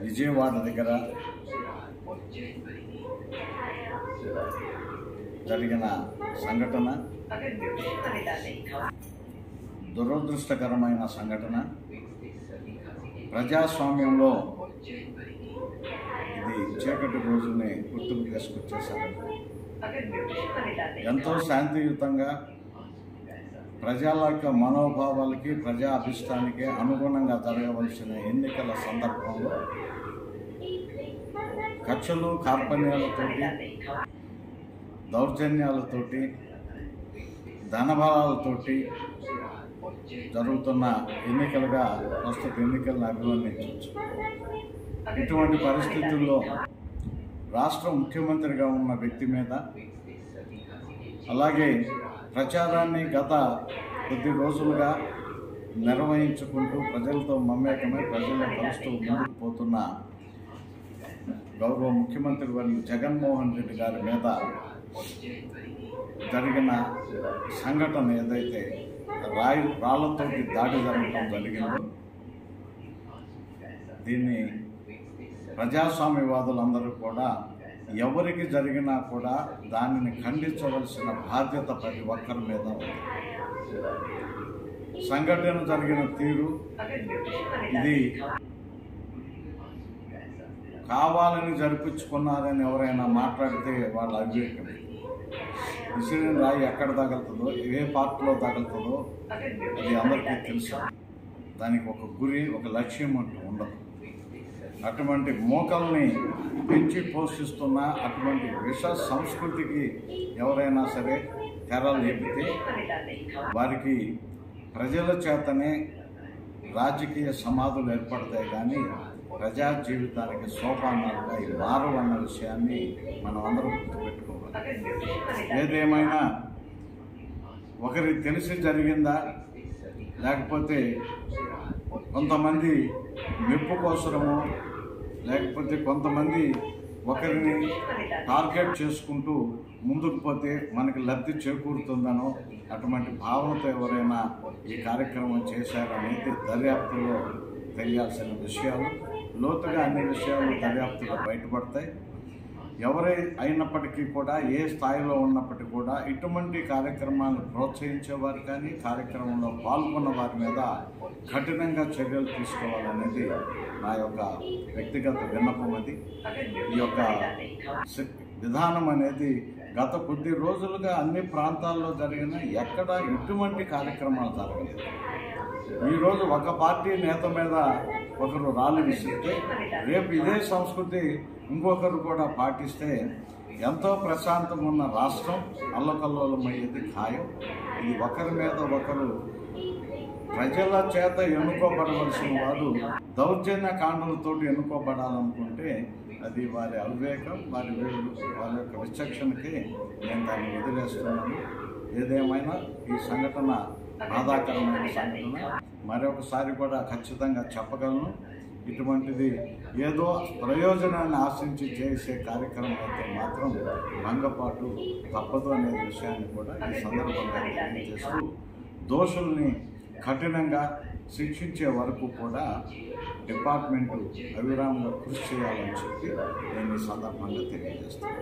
విజయవాడ దగ్గర జరిగిన సంఘటన దురదృష్టకరమైన సంఘటన. ప్రజాస్వామ్యంలో ఇది చీకటి రోజుల్ని గుర్తుకు తీసుకొచ్చే సంఘటన. ఎంతో శాంతియుతంగా ప్రజల యొక్క మనోభావాలకి ప్రజా అభిష్టానికి అనుగుణంగా జరగవలసిన ఎన్నికల సందర్భంలో కక్షలు కార్పణ్యాలతోటి, దౌర్జన్యాలతోటి, ధనబలాలతోటి జరుగుతున్న ఎన్నికలుగా ప్రస్తుత ఎన్నికలను అభివర్ణించవచ్చు. ఇటువంటి పరిస్థితుల్లో రాష్ట్ర ముఖ్యమంత్రిగా ఉన్న వ్యక్తి మీద, అలాగే ప్రచారాన్ని గత కొద్ది రోజులుగా నిర్వహించుకుంటూ ప్రజలతో మమేకమై ప్రజలను కలుస్తూ ముందుకు పోతున్న గౌరవ ముఖ్యమంత్రి వర్యులు జగన్మోహన్ రెడ్డి గారి మీద జరిగిన సంఘటన ఏదైతే రాళ్లతోటి దాడి జరగడం జరిగిందో, దీన్ని ప్రజాస్వామ్యవాదులందరూ కూడా ఎవరికి జరిగినా కూడా దానిని ఖండించవలసిన బాధ్యత ప్రతి ఒక్కరి మీద ఉంది. సంఘటన జరిగిన తీరు ఇది కావాలని జరిపించుకున్నారని ఎవరైనా మాట్లాడితే వాళ్ళ అవివేకం. విసిరిన రాయి ఎక్కడ తగులుతుందో, ఏ పార్టీలో తగులుతుందో అది అందరికీ తెలుసు. దానికి ఒక గురి, ఒక లక్ష్యం అంటూ ఉండదు. అటువంటి మోకల్ని పెంచి పోషిస్తున్న అటువంటి విష సంస్కృతికి ఎవరైనా సరే తెరలు లేపితే వారికి ప్రజల చేతనే రాజకీయ సమాధులు ఏర్పడతాయి, కానీ ప్రజా జీవితానికి సోపానాలుగా ఈ మారవు అన్న విషయాన్ని మనం అందరం గుర్తుపెట్టుకోవాలి. ఏదేమైనా ఒకరికి తెలిసి జరిగిందా, లేకపోతే కొంతమంది మెప్పు కోసమో, లేకపోతే కొంతమంది ఒకరిని టార్గెట్ చేసుకుంటూ ముందుకు పోతే మనకి లబ్ధి చేకూరుతుందనో అటువంటి భావనతో ఎవరైనా ఈ కార్యక్రమం చేశారనేది దర్యాప్తులో తెలియాల్సిన విషయాలు. లోతుగా అన్ని విషయాలు దర్యాప్తులో బయటపడతాయి. ఎవరే అయినప్పటికీ కూడా, ఏ స్థాయిలో ఉన్నప్పటికీ కూడా ఇటువంటి కార్యక్రమాలను ప్రోత్సహించేవారు కానీ కార్యక్రమంలో పాల్గొన్న వారి మీద కఠినంగా చర్యలు తీసుకోవాలనేది నా యొక్క వ్యక్తిగత విన్నపం. అది ఈ యొక్క విధానం అనేది గత కొద్ది రోజులుగా అన్ని ప్రాంతాల్లో జరిగిన ఎక్కడ ఇటువంటి కార్యక్రమాలు జరగలేదు. ఈరోజు ఒక పార్టీ నేత మీద ఒకరు రాళ్ళు విసిరితే రేపు ఇదే సంస్కృతి ఇంకొకరు కూడా పాటిస్తే ఎంతో ప్రశాంతంగా ఉన్న రాష్ట్రం అల్లకల్లోలమయ్యేది ఖాయం. ఇది ఒకరి మీద ఒకరు ప్రజల చేత ఎన్నుకోబడవలసిన వారు దౌర్జన్య కాండలతో ఎన్నుకోబడాలనుకుంటే అది వారి అవివేకం, వారి యొక్క విచక్షణకి నేను దాన్ని వదిలేస్తున్నాను. ఏదేమైనా ఈ సంఘటన బాధాకరమైన సంఘటన. మరొకసారి కూడా ఖచ్చితంగా చెప్పగలను, ఇటువంటిది ఏదో ప్రయోజనాన్ని ఆశించి చేసే కార్యక్రమం అయితే మాత్రం భంగపాటు తప్పదు అనే విషయాన్ని కూడా ఈ సందర్భంగా తెలియజేస్తూ దోషుల్ని కఠినంగా శిక్షించే వరకు కూడా డిపార్ట్మెంటు అవిరామంగా కృషి చేయాలని చెప్పి నేను ఈ సందర్భంగా తెలియజేస్తాను.